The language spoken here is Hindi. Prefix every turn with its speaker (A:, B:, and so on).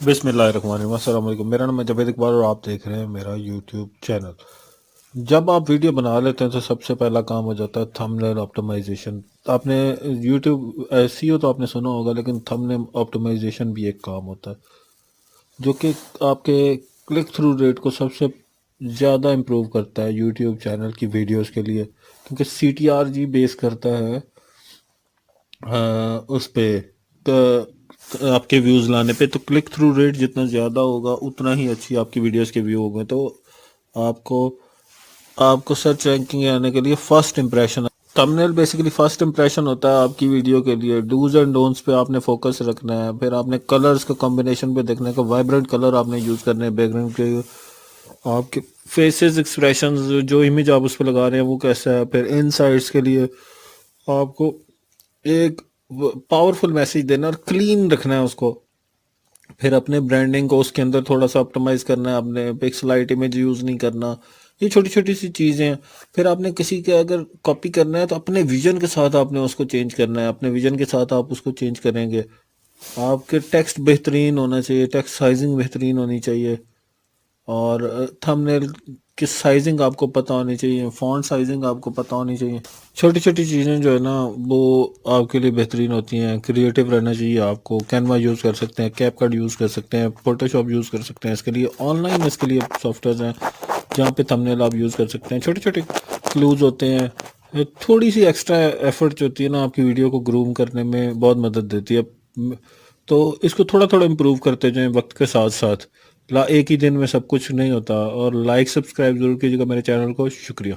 A: बिस्मिल्लाहिर्रहमानिर्रहीम। अस्सलाम वालेकुम। मेरा नाम है जावेद इकबाल और आप देख रहे हैं मेरा यूट्यूब चैनल। जब आप वीडियो बना लेते हैं तो सबसे पहला काम हो जाता है थंबनेल ऑप्टिमाइजेशन। आपने यूट्यूब एसईओ तो आपने सुना होगा, लेकिन थंबनेल ऑप्टिमाइजेशन भी एक काम होता है जो कि आपके क्लिक थ्रू रेट को सबसे ज़्यादा इम्प्रूव करता है यूट्यूब चैनल की वीडियोस के लिए, क्योंकि CTRG बेस करता है उस पे आपके व्यूज़ लाने पे। तो क्लिक थ्रू रेट जितना ज़्यादा होगा उतना ही अच्छी आपकी वीडियोस के व्यू होंगे। तो आपको आपको सर्च रैंकिंग आने के लिए first impression, thumbnail basically first impression होता है आपकी वीडियो के लिए। डूज एंड डोंट्स पे आपने फोकस रखना है। फिर आपने कलर्स का कॉम्बिनेशन पे देखने का, वाइब्रेंट कलर आपने यूज़ करने हैं बैकग्राउंड के। आपके फेसेस एक्सप्रेशंस, जो इमेज आप उस पर लगा रहे हैं वो कैसा है। फिर इनसाइट्स के लिए आपको एक पावरफुल मैसेज देना और क्लीन रखना है उसको। फिर अपने ब्रांडिंग को उसके अंदर थोड़ा सा ऑप्टिमाइज करना है, अपने पिक्सलाइट इमेज यूज़ नहीं करना। ये छोटी छोटी सी चीज़ें हैं। फिर आपने किसी के अगर कॉपी करना है तो अपने विजन के साथ आपने उसको चेंज करना है। अपने विजन के साथ आप उसको चेंज करेंगे। आपके टेक्स्ट बेहतरीन होना चाहिए, टेक्स्ट साइजिंग बेहतरीन होनी चाहिए, और थंबनेल की साइजिंग आपको पता होनी चाहिए, फॉन्ट साइजिंग आपको पता होनी चाहिए। छोटी छोटी चीज़ें जो है ना वो आपके लिए बेहतरीन होती हैं। क्रिएटिव रहना चाहिए आपको। कैनवा यूज़ कर सकते हैं, कैपकट यूज़ कर सकते हैं, फोटोशॉप यूज़ कर सकते हैं। इसके लिए ऑनलाइन इसके लिए सॉफ्टवेयर हैं जहाँ पे थंबनेल आप यूज़ कर सकते हैं। छोटे छोटे क्लूज होते हैं। थोड़ी सी एक्स्ट्रा एफर्ट जो होती है ना आपकी वीडियो को ग्रूम करने में बहुत मदद देती है। तो इसको थोड़ा थोड़ा इम्प्रूव करते जाएं वक्त के साथ साथ। ला एक ही दिन में सब कुछ नहीं होता। और लाइक सब्सक्राइब ज़रूर कीजिएगा मेरे चैनल को। शुक्रिया।